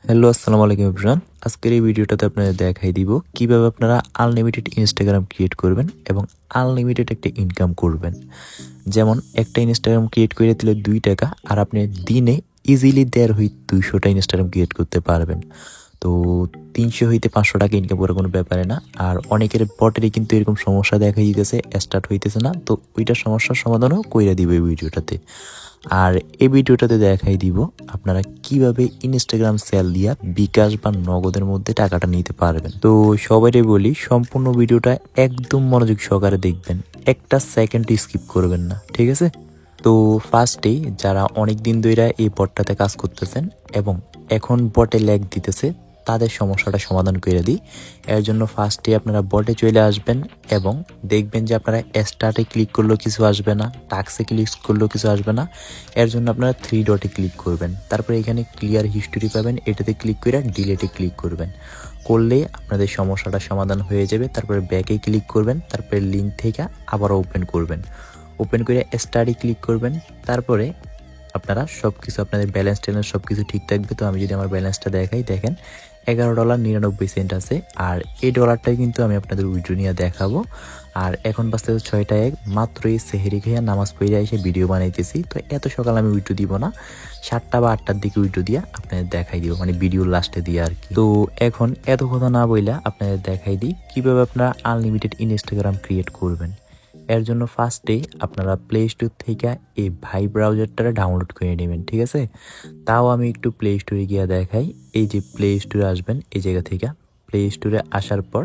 Hello, আসসালামু আলাইকুম everyone. আজকের এই ভিডিওটাতে আপনাদের দেখাই দিব কিভাবে আপনারা আনলিমিটেড ইনস্টাগ্রাম ক্রিয়েট করবেন এবং আনলিমিটেড একটা ইনকাম করবেন। যেমন একটা ইনস্টাগ্রাম ক্রিয়েট করে দিলে 2 টাকা, আর আপনি দিনে ইজিলি 1.5 হইতে 200টা ইনস্টাগ্রাম ক্রিয়েট করতে পারবেন। তো 300 হইতে 500 টাকা ইনকাম করার কোনো ব্যাপারে না। আর অনেকের বটেরই কিন্তু এরকম সমস্যা দেখা দিতেছে, স্টার্ট হইতেছে না। তো ওইটার সমস্যার সমাধানও কইরা দিব এই ভিডিওটাতে। আর এই ভিডিওটাতে দেখাই দিব আপনারা কিভাবে ইনস্টাগ্রাম সেল দিয়া বিকাশ বা নগদের মধ্যে টাকাটা নিতে পারবেন। তো সবাইকে বলি, সম্পূর্ণ ভিডিওটা একদম মনোযোগ সহকারে দেখবেন, একটা সেকেন্ড স্কিপ করবেন না, ঠিক আছে? তো ফার্স্টেই যারা অনেক দিন ধরে এই বটটাতে কাজ করতেছেন এবং এখন বটে ল্যাগ দিতেছে, তাদের সমস্যাটা সমাধান করে দিই। এর জন্য ফার্স্টে আপনারা বটে চলে আসবেন এবং দেখবেন যে আপনারা স্টার্টে ক্লিক করলেও কিছু আসবে না, টাক্সে ক্লিক করলেও কিছু আসবে না। এর জন্য আপনারা 3 ডটে ক্লিক করবেন, তারপরে এখানে ক্লিয়ার হিস্টোরি পাবেন, এটাতে ক্লিক করে ডিলেটে ক্লিক করবেন। করলে আপনাদের সমস্যাটা সমাধান হয়ে যাবে। তারপরে ব্যাকে ক্লিক করবেন, তারপরে লিঙ্ক থেকে আবারও ওপেন করবেন। ওপেন করে স্টাডি ক্লিক করবেন। তারপরে আপনারা সব কিছু আপনাদের ব্যালেন্স ট্যালেন্স সব কিছু ঠিক থাকবে। তো আমি যদি আমার ব্যালেন্সটা দেখাই, দেখেন $11.99 আছে। আর এই ডলারটাই কিন্তু আমি আপনাদের উইড্রো নিয়ে দেখাবো। আর এখন বাজতে 6টা 1, মাত্র এই সেহেরি খেয়ে নামাজ পড়ে এসে ভিডিও বানাইতেছি। তো এত সকাল আমি উইড্রো দিব না, 7টা বা 8টার দিকে উইড্রো দিয়া আপনাদের দেখাই দিব, মানে ভিডিওর লাস্টে দিয়ে আর কি। তো এখন এত কথা না বইলা আপনাদের দেখাই দিই কিভাবে আপনারা আনলিমিটেড ইনস্টাগ্রাম ক্রিয়েট করবেন। এর জন্য ফার্স্টেই আপনারা প্লে স্টোর থেকে এই ভাই ব্রাউজারটা ডাউনলোড করে নেবেন, ঠিক আছে? তাও আমি একটু প্লে স্টোরে গিয়ে দেখাই। এই যে প্লে স্টোরে আসবেন, এই জায়গা থেকে প্লে স্টোরে আসার পর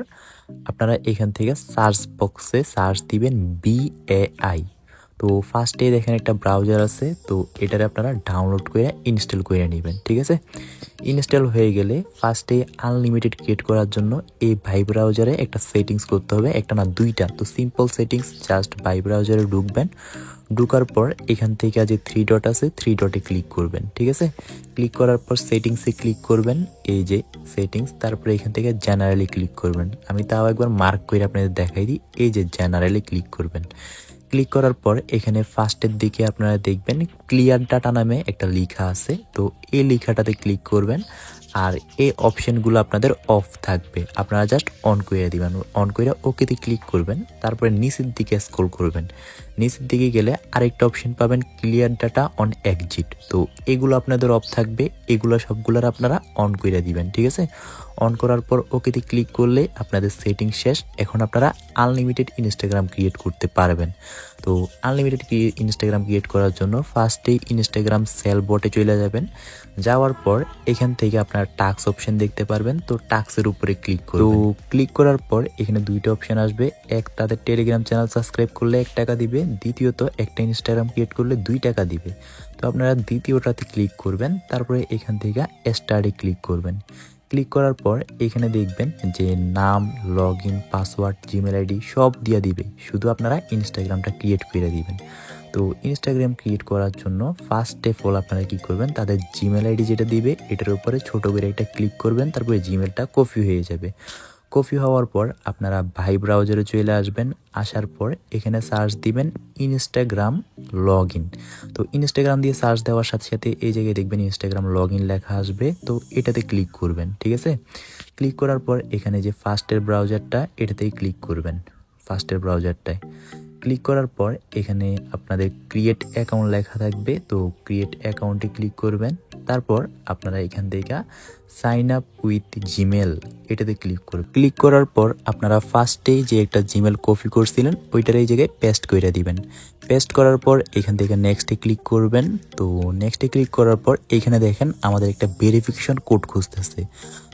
আপনারা এখান থেকে সার্চ বক্সে সার্চ দিবেন BAI। তো ফার্স্টে দেখেন একটা ব্রাউজার আছে, তো এটারে আপনারা ডাউনলোড করে ইনস্টল করে নেবেন, ঠিক আছে? ইনস্টল হয়ে গেলে ফার্স্টে আনলিমিটেড ক্রিয়েট করার জন্য এই ভাই ব্রাউজারে একটা সেটিংস করতে হবে, একটা না দুইটা। তো সিম্পল সেটিংস, জাস্ট ভাই ব্রাউজারে ঢুকবেন। ঢুকার পর এখান থেকে যে 3 ডট আছে, 3 ডটে ক্লিক করবেন, ঠিক আছে? ক্লিক করার পর সেটিংসে ক্লিক করবেন, এই যে সেটিংস। তারপরে এখান থেকে জেনারেলি ক্লিক করবেন। আমি তাও একবার মার্ক করে আপনাদের দেখাই দিই, এই যে জেনারেলি ক্লিক করবেন। ক্লিক করার পর এখানে ফার্স্টের দিকে আপনারা দেখবেন ক্লিয়ার ডাটা নামে একটা লেখা আছে। তো এই লেখাটাতে ক্লিক করবেন। আর এই অপশনগুলো আপনাদের অফ থাকবে, আপনারা জাস্ট অন করে দিবেন। অন করে ওকেতে ক্লিক করবেন। তারপরে নিচের দিকে স্ক্রল করবেন। নিচের দিকে গেলে আরেকটা অপশন পাবেন, ক্লিয়ার ডাটা অন এক্সিট। তো এগুলো আপনাদের অফ থাকবে, এগুলো সবগুলোর আপনারা অন করে দিবেন, ঠিক আছে? অন করার পর ওকেতে ক্লিক করলে আপনাদের সেটিং শেষ। এখন আপনারা আনলিমিটেড ইনস্টাগ্রাম ক্রিয়েট করতে পারবেন। তো আনলিমিটেড ইনস্টাগ্রাম ক্রিয়েট করার জন্য ফার্স্টেই ইনস্টাগ্রাম সেল বটে চলে যাবেন। যাওয়ার পর এখান থেকে আপনার টাস্ক অপশন দেখতে পারবেন। তো টাস্কের উপরে ক্লিক করবেন। তো ক্লিক করার পর এখানে দুইটা অপশন আসবে। এক, তাদের টেলিগ্রাম চ্যানেল সাবস্ক্রাইব করলে 1 টাকা দিবে। দ্বিতীয়ত, একটা ইনস্টাগ্রাম ক্রিয়েট করলে 2 টাকা দিবে। তো আপনারা দ্বিতীয়টাতে ক্লিক করবেন। তারপরে এখান থেকে স্টার্টে ক্লিক করবেন। ক্লিক করার পর এখানে দেখবেন যে নাম, log in, password, Gmail ID সব দিয়ে দিবে, শুধু আপনারা ইনস্টাগ্রামটা ক্রিয়েট করে দিবেন। তো ইনস্টাগ্রাম ক্রিয়েট করার জন্য ফার্স্ট অফ অল আপনারা কি করবেন, তাদের জিমেল আইডি যেটা দিবে এটার উপরে ছোট করে একটা ক্লিক করবেন। তারপরে জিমেলটা কপি হয়ে যাবে। কপি হওয়ার পর আপনারা ভাই ব্রাউজারে চলে আসবেন। আসার পর এখানে সার্চ দিবেন ইনস্টাগ্রাম লগ ইন। তো ইনস্টাগ্রাম দিয়ে সার্চ দেওয়ার সাথে সাথে এই জায়গায় দেখবেন ইনস্টাগ্রাম লগ ইন লেখা আসবে। তো এটাতে ক্লিক করবেন, ঠিক আছে? ক্লিক করার পর এখানে যে ফার্স্টের ব্রাউজারটা, এটাতেই ক্লিক করবেন। ফার্স্টের ব্রাউজারটায় ক্লিক করার পর এখানে আপনাদের ক্রিয়েট অ্যাকাউন্ট লেখা থাকবে। তো ক্রিয়েট অ্যাকাউন্টে ক্লিক করবেন। তারপর আপনারা এখান থেকে সাইন আপ উইথ জিমেল এটাতে ক্লিক করবেন। ক্লিক করার পর আপনারা ফার্স্টেই যে একটা জিমেল কপি করছিলেন ওইটার এই জায়গায় পেস্ট করে দিবেন। পেস্ট করার পর এখান থেকে নেক্সটে ক্লিক করবেন। তো নেক্সটে ক্লিক করার পর এখানে দেখেন আমাদের একটা ভেরিফিকেশন কোড খুঁজতেছে।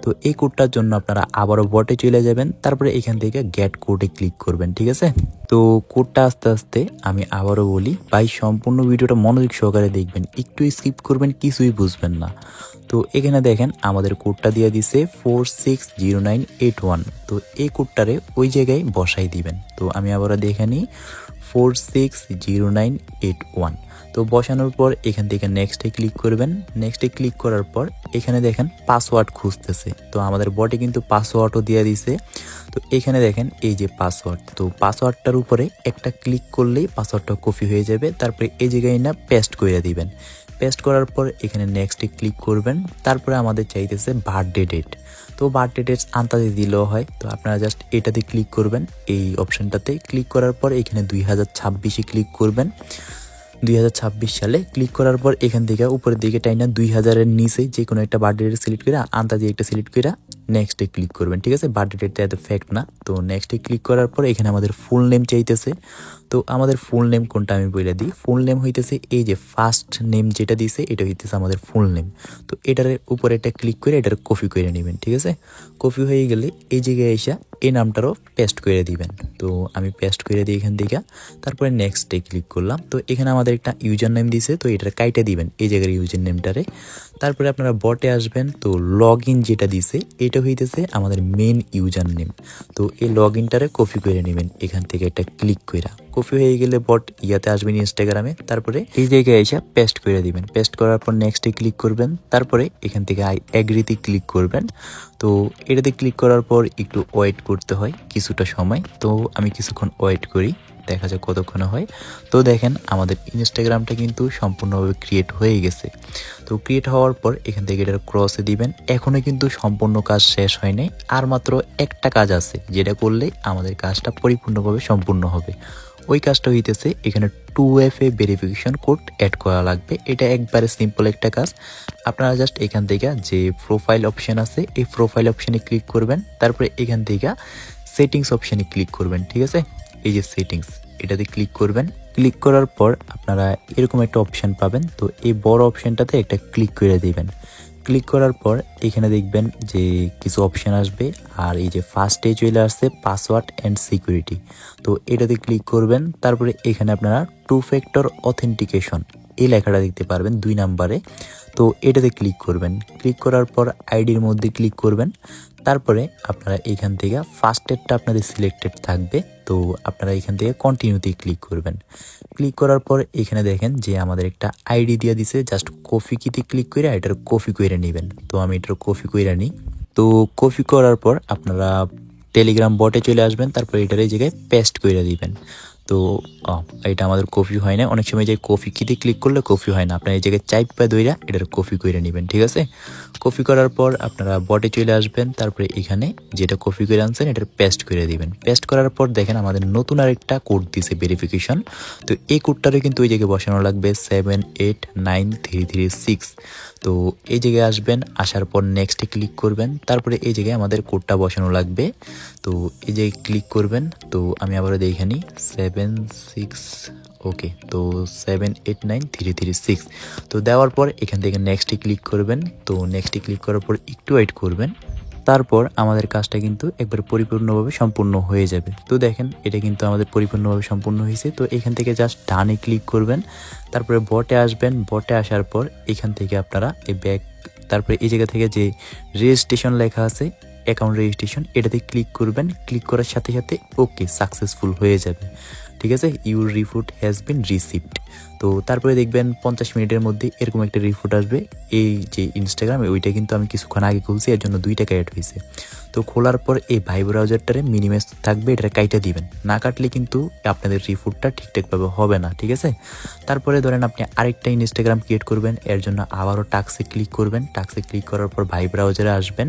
তো এই কোডটার জন্য আপনারা আবারও বটে চলে যাবেন। তারপরে এখান থেকে গেট কোডে ক্লিক করবেন, ঠিক আছে? তো কোডটা আস্তে আস্তে আমি আবারও বলি, ভাই সম্পূর্ণ ভিডিওটা মনোযোগ সহকারে দেখবেন, একটু স্কিপ করবেন, কিছুই বুঝবেন না। তো এখানে দেখেন আমাদের কোডটা দিয়ে দিছে 460981। তো এই কোডটারে ওই জায়গায় বসাই দিবেন। তো আমি আবারও দেখে নিই, 460981। তো বসানোর পর এখান থেকে নেক্সটে ক্লিক করবেন। নেক্সটে ক্লিক করার পর এখানে দেখেন পাসওয়ার্ড খুঁজতেছে। তো আমাদের বটে কিন্তু পাসওয়ার্ডও দিয়ে দিছে। তো এখানে দেখেন এই যে পাসওয়ার্ড, তো পাসওয়ার্ডটার উপরে একটা ক্লিক করলেই পাসওয়ার্ডটা কপি হয়ে যাবে। তারপরে এই জায়গায় না পেস্ট করে দিবেন। পেস্ট করার পর এখানে নেক্সটে ক্লিক করবেন। তারপরে আমাদের চাইতেছে বার্থডে ডেট, তো বার্থডে ডেট আন্তাজে দিলেও হয়। তো আপনারা জাস্ট এটাতে ক্লিক করবেন, এই অপশনটাতে ক্লিক করার পর এখানে 2026-এ ক্লিক করবেন। 2026 সালে ক্লিক করার পর এখান থেকে উপরের দিকে টাইনা 2000-এর নিচে যে কোনো একটা বার্থডে ডেট সিলেক্ট করে আন্তাজে একটা সিলেক্ট করে নেক্সটে ক্লিক করবেন। ঠিক আছে, বার্থডে ডেটটা এত ফ্যাক্ট না। তো নেক্সটে ক্লিক করার পর এখানে আমাদের ফুল নেম চাইতেছে। তো আমাদের ফুল নেম কোনটা আমি বলে দিই। ফুল নেম হইতেছে এই যে ফার্স্ট নেম যেটা দিছে এটা হইতেছে আমাদের ফুল নেম। তো এটার উপরে একটা ক্লিক করে এটার কপি করে নেবেন। ঠিক আছে, কপি হয়ে গেলে এই জায়গায় এসে এই নামটারও পেস্ট করে দিবেন। তো আমি পেস্ট করে দিই এখান থেকে, তারপরে নেক্সটে ক্লিক করলাম। তো এখানে আমাদের একটা ইউজার নেম দিছে, তো এটার কাইটা দিবেন এই জায়গার ইউজার নেমটারে। তারপরে আপনারা বটে আসবেন, তো লগ ইন যেটা দিছে এটা হইতেছে আমাদের মেন ইউজার নেম। তো এই লগ ইনটারে কপি করে নেবেন এখান থেকে একটা ক্লিক করে। কপি হয়ে গেলে বট ইয়াতে আসবেন ইনস্টাগ্রামে, তারপরে এই জায়গায় এসে পেস্ট করে দিবেন। পেস্ট করার পর নেক্সটে ক্লিক করবেন, তারপরে এখান থেকে আই এগ্রিতে ক্লিক করবেন। তো এটাতে ক্লিক করার পর একটু ওয়েট করতে হয় কিছুটা সময়। তো আমি কিছুক্ষণ ওয়েট করি, দেখা যাক কতক্ষণে হয়। তো দেখেন আমাদের ইনস্টাগ্রামটা কিন্তু সম্পূর্ণভাবে ক্রিয়েট হয়ে গেছে। তো ক্রিয়েট হওয়ার পর এখান থেকে এটার ক্রসে দিবেন। এখনও কিন্তু সম্পূর্ণ কাজ শেষ হয় নাই, আর মাত্র একটা কাজ আছে যেটা করলে আমাদের কাজটা পরিপূর্ণভাবে সম্পূর্ণ হবে। ওই কাজটা হইতেছে এখানে 2FA ভেরিফিকেশন কোড অ্যাড করা লাগবে। এটা একবারে সিম্পল একটা কাজ। আপনারা জাস্ট এখান থেকে যে প্রোফাইল অপশন আছে এই প্রোফাইল অপশনে ক্লিক করবেন, তারপরে এখান থেকে সেটিংস অপশনে ক্লিক করবেন। ঠিক আছে, এই যে সেটিংস এটাতে ক্লিক করবেন। ক্লিক করার পর আপনারা এরকম একটা অপশন পাবেন। তো এই বড় অপশনটাতে একটা ক্লিক করে দিবেন। ক্লিক করার পর এখানে দেখবেন যে কিছু অপশন আসবে, আর এই যে ফার্স্টে চলে আসছে পাসওয়ার্ড অ্যান্ড সিকিউরিটি। তো এটাতে ক্লিক করবেন, তারপরে এখানে আপনারা 2 ফ্যাক্টর অথেন্টিকেশন এই লেখাটা দেখতে পারবেন 2 নাম্বারে। তো এটাতে ক্লিক করবেন। ক্লিক করার পর আইডির মধ্যে ক্লিক করবেন, তারপরে আপনারা এখান থেকে ফার্স্টেরটা আপনাদের সিলেক্টেড থাকবে। তো আপনারা এখান থেকে কন্টিনিউতে ক্লিক করবেন। ক্লিক করার পর এখানে দেখেন যে আমাদের একটা আইডি দিয়ে দিছে, জাস্ট কপি কিতে ক্লিক করে এটার কপি করে নেবেন। তো আমি এটার কপি করে নিই। তো কপি করার পর আপনারা টেলিগ্রাম বটে চলে আসবেন, তারপর এটার এই জায়গায় পেস্ট করে দিবেন। তো এটা আমাদের কপি হয় না, অনেক সময় যে কপি কিতে ক্লিক করলে কপি হয় না, আপনার এই জায়গায় চাইপ পা দইরা এটার কপি করে নেবেন। ঠিক আছে, কপি করার পর আপনারা বটে চলে আসবেন, তারপরে এখানে যেটা কপি করে আনছেন এটার পেস্ট করে দিবেন। পেস্ট করার পর দেখেন আমাদের নতুন আরেকটা কোড দিছে ভেরিফিকেশন। তো এই কোডটারে কিন্তু ওই জায়গায় বসানো লাগবে 789336। তো এই জায়গায় আসবেন, আসার পর নেক্সটে ক্লিক করবেন, তারপরে এই জায়গায় আমাদের কোডটা বসানো লাগবে। তো এই জায়গায় ক্লিক করবেন। তো আমি আবারও দেখে নিই 76, ওকে। তো 789336 তো দেওয়ার পর এখান থেকে নেক্সটে ক্লিক করবেন। তো নেক্সটে ক্লিক করার পর একটু ওয়েট করবেন, তারপর আমাদের কাজটা কিন্তু একবার পরিপূর্ণভাবে সম্পূর্ণ হয়ে যাবে। তো দেখেন এটা কিন্তু আমাদের পরিপূর্ণভাবে সম্পূর্ণ হয়েছে। তো এখান থেকে জাস্ট ডানে ক্লিক করবেন, তারপরে বটে আসবেন। বটে আসার পর এখান থেকে আপনারা এই ব্যাক, তারপরে এই জায়গা থেকে যে রেজিস্ট্রেশন লেখা আছে অ্যাকাউন্ট রেজিস্ট্রেশন এটাতে ক্লিক করবেন। ক্লিক করার সাথে সাথে ওকে সাকসেসফুল হয়ে যাবে। ঠিক আছে, your report has been received. তো তারপরে দেখবেন 50 মিনিটের মধ্যে এরকম একটা রিপোর্ট আসবে। এই যে ইনস্টাগ্রামে ওইটা কিন্তু আমি কিছুক্ষণ আগে খুলছি, এর জন্য 2 টাকা অ্যাড হয়েছে। তো খোলার পর এই ভাই ব্রাউজারটারে মিনিমাইজ থাকবে, এটা কাইটা দিবেন। না কাটলে কিন্তু আপনাদের রিপোর্টটা ঠিকঠাকভাবে হবে না। ঠিক আছে, তারপরে ধরেন আপনি আরেকটা ইনস্টাগ্রাম ক্রিয়েট করবেন, এর জন্য আবারও টাক্সে ক্লিক করবেন। টাক্সে ক্লিক করার পর ভাই ব্রাউজারে আসবেন।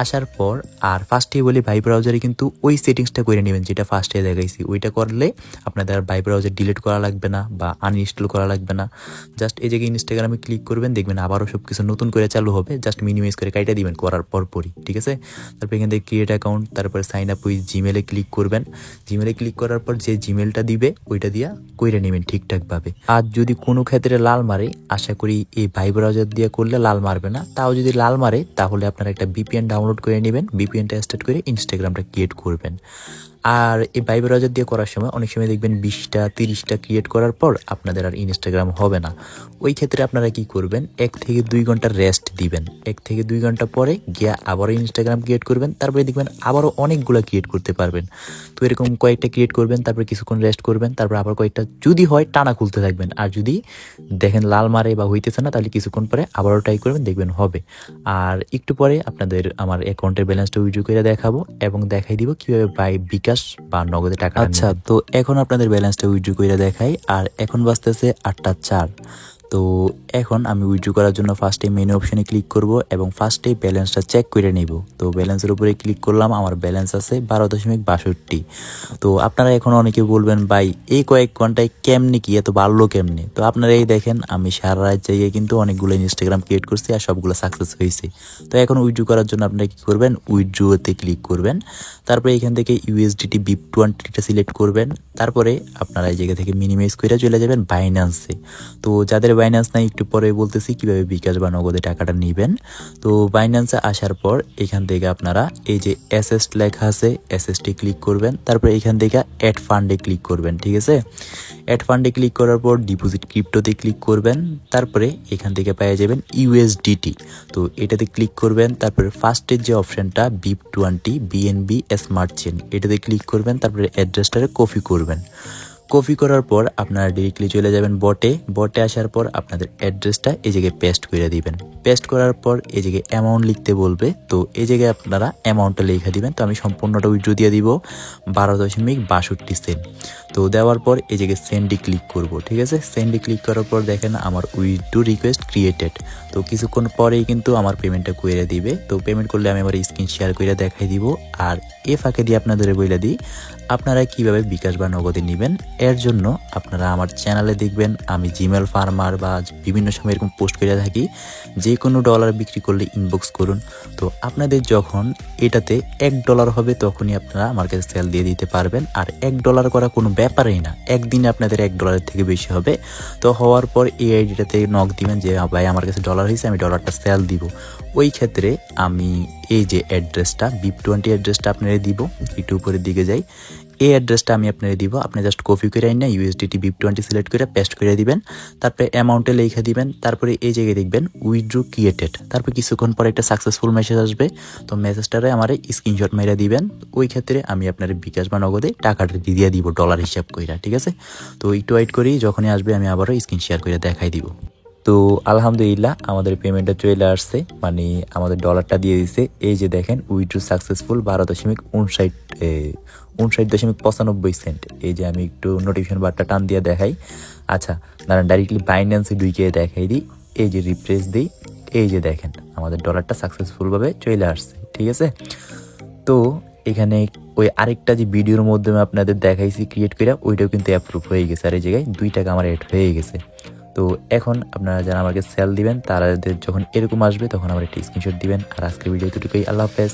আসার পর আর ফার্স্টেই বলি ভাই ব্রাউজারে কিন্তু ওই সেটিংসটা করে নেবেন যেটা ফার্স্টে দেখাইছি। ওইটা করলে আপনাদের আর ভাই ব্রাউজার ডিলিট করা লাগবে না বা আনইনস্টল করা লাগবে না। জাস্ট এই জায়গায় ইনস্টাগ্রামে ক্লিক করবেন, দেখবেন আবারও সব কিছু নতুন করে চালু হবে। জাস্ট মিনিমাইজ করে কাইটা দিবেন করার পরই। ঠিক আছে, তারপর এখান থেকে ক্রিয়েট অ্যাকাউন্ট, তারপরে সাইন আপ উইথ জিমেলে ক্লিক করবেন। জিমেলে ক্লিক করার পর যে জিমেলটা দিবে ওইটা দিয়া কইরা নেবেন ঠিকঠাকভাবে। আর যদি কোনো ক্ষেত্রে লাল মারে, আশা করি এই ভাই ব্রাউজার দিয়ে করলে লাল মারবে না। তাও যদি লাল মারে তাহলে আপনারা একটা VPN ডাউনলোড করে নেবেন, VPNটা স্টার্ট করে ইনস্টাগ্রামটা ক্রিয়েট করবেন। আর এই ভাই ব্রাউজার দিয়ে করার সময় অনেক সময় দেখবেন 20টা 30টা ক্রিয়েট করার পর আপনাদের আর ইনস্টাগ্রাম হবে না। ওই ক্ষেত্রে আপনারা কি করবেন, 1 থেকে 2 ঘন্টা রেস্ট দিবেন। 1 থেকে 2 ঘন্টা পরে গিয়ে আবারও ইনস্টাগ্রাম ক্রিয়েট করবেন, তারপরে দেখবেন আবারও অনেকগুলো ক্রিয়েট করতে পারবেন। তো এরকম কয়েকটা ক্রিয়েট করবেন, তারপরে কিছুক্ষণ রেস্ট করবেন, তারপর আবার কয়েকটা যদি হয় টানা খুলতে থাকবেন। আর যদি দেখেন লাল মারে বা হইতেছে না তাহলে কিছুক্ষণ পরে আবারও ট্রাই করবেন, দেখবেন হবে। আর একটু পরে আপনাদের আমার অ্যাকাউন্টের ব্যালেন্সটা উইথড্র করে দেখাবো এবং দেখাই দিব কিভাবে বাই বিকাশ বা নগদে টাকা। আচ্ছা, তো এখন আপনাদের ব্যালেন্সটা উইথড্র করে দেখাই। আর এখন বাজতেছে 8টা 4। তো এখন আমি উইথড্র করার জন্য ফার্স্টে মেনু অপশনে ক্লিক করব এবং ফার্স্টে ব্যালেন্সটা চেক করে নিব। তো ব্যালেন্সের উপরে ক্লিক করলাম, আমার ব্যালেন্স আছে 12.62। তো আপনারা এখন অনেকে বলবেন ভাই এই কয়েক ঘন্টায় কেমনি কি এত বাড়লো কেমনি? তো আপনারা এই দেখেন আমি সারা রাত জায়গায় কিন্তু অনেকগুলো ইনস্টাগ্রাম ক্রিয়েট করছি আর সবগুলো সাকসেস হয়েছে। তো এখন উইথড্র করার জন্য আপনারা কি করবেন, উইথড্রোতে ক্লিক করবেন, তারপরে এখান থেকে ইউএসডিটি BIP20টা সিলেক্ট করবেন, তারপরে আপনারা এই জায়গা থেকে মিনিমাইজ করে চলে যাবেন বাইন্যান্সে। তো যাদের বাইন্যান্স নাই একটু পরে বলতেছি কিভাবে বিকাশ বা নগদে টাকাটা নেবেন। তো বাইন্যান্সে আসার পর এখান থেকে আপনারা এই যে এসএস লেখা আছে এসএসটি ক্লিক করবেন, তারপরে এখান থেকে অ্যাড ফান্ডে ক্লিক করবেন। ঠিক আছে, অ্যাড ফান্ডে ক্লিক করার পর ডিপোজিট ক্রিপ্টোতে ক্লিক করবেন, তারপরে এখান থেকে পেয়ে যাবেন ইউএসডিটি। তো এটাতে ক্লিক করবেন, তারপরে ফার্স্টের যে অপশনটা BIP20 বিএনবি স্মার্ট চেন এটাতে ক্লিক করবেন, তারপরে অ্যাড্রেসটারে কপি করবেন। কপি করার পর আপনারা ডিরেক্টলি চলে যাবেন বটে আসার পর আপনাদের অ্যাড্রেসটা এই জায়গায় পেস্ট করে দিবেন। পেস্ট করার পর এই জায়গায় অ্যামাউন্ট লিখতে বলবে, তো এই জায়গায় আপনারা অ্যামাউন্টটা লিখে দিবেন। তো আমি সম্পূর্ণটা উইথড্র দিয়ে দিব 12.62 সেন্ট। তো দেওয়ার পর এই জায়গায় সেন্ডে ক্লিক করব। ঠিক আছে, সেন্ডে ক্লিক করার পর দেখেন আমার উইথড্র রিকোয়েস্ট ক্রিয়েটেড। তো কিছুক্ষণ পরেই কিন্তু আমার পেমেন্টটা করে দিবে। তো পেমেন্ট করলে আমি আমার স্ক্রিন শেয়ার করে দেখাই দিব। আর এ ফাঁকে দিয়ে আপনাদের বলে দিই আপনারা কিভাবে বিকাশ বা নগদে নেবেন। এর জন্য আপনারা আমার চ্যানেলে দেখবেন আমি জিমেল ফার্মার বা বিভিন্ন সময় এরকম পোস্ট করে থাকি, যে কোনো ডলার বিক্রি করলে ইনবক্স করুন। তো আপনাদের যখন এটাতে $1 হবে তখনই আপনারা আমার কাছে সেল দিয়ে দিতে পারবেন। আর $1 করা কোনো ব্যাপারই না, একদিনে আপনাদের $1 থেকে বেশি হবে। তো হওয়ার পর এই আইডিটাতে নক দিবেন যে ভাই আমার কাছে ডলার হয়েছে, আমি ডলারটা সেল দিব। ওই ক্ষেত্রে আমি এই যে অ্যাড্রেসটা BIP20 অ্যাড্রেসটা আপনারা দিব, একটু উপরের দিকে যাই, এই অ্যাড্রেসটা আমি আপনারা দিব। আপনি জাস্ট কপি করে আইন না ইউএসডিটি BIP20 সিলেক্ট করে পেস্ট করে দিবেন, তারপরে অ্যামাউন্টে লিখে দিবেন, তারপরে এই জায়গায় দেখবেন উইথড্র ক্রিয়েটেড, তারপর কিছুক্ষণ পরে একটা সাকসেসফুল মেসেজ আসবে। তো মেসেজটারে আমার স্ক্রিনশট মেরে দিবেন। ওই ক্ষেত্রে আমি আপনার বিকাশ বা নগদে টাকাটা দিয়ে দিব ডলার হিসাব কইরা। ঠিক আছে, তো একটু ওয়েট করি, যখনই আসবে আমি আবারও স্ক্রিন শেয়ার করে দেখাই দিব। তো আলহামদুলিল্লাহ আমাদের পেমেন্টটা চলে আসছে, মানে আমাদের ডলারটা দিয়ে দিছে। এই যে দেখেন উইথড্র সাকসেসফুল 12.59 সেন্ট। এই যে আমি একটু নোটিফিকেশন বারটা টান দিয়ে দেখাই। আচ্ছা দাঁড়ান, ডাইরেক্টলি বাইন্যান্সে ঢুকিয়ে দেখাই দিই। এই যে রিফ্রেশ দিই, এই যে দেখেন আমাদের ডলারটা সাকসেসফুলভাবে চলে আসছে। ঠিক আছে, তো এখানে ওই আরেকটা যে ভিডিওর মাধ্যমে আপনাদের দেখাইছি ক্রিয়েট করে, ওইটাও কিন্তু অ্যাপ্রুভ হয়ে গেছে। আর এই জায়গায় $2 আমার এড হয়ে গেছে। তো এখন আপনারা যারা আমাকে সেল দিবেন তাদের যখন এরকম আসবে তখন আমার একটা স্ক্রিনশট দিবেন। আর আজকের ভিডিও এতটুকুই, আল্লাহ হাফেজ।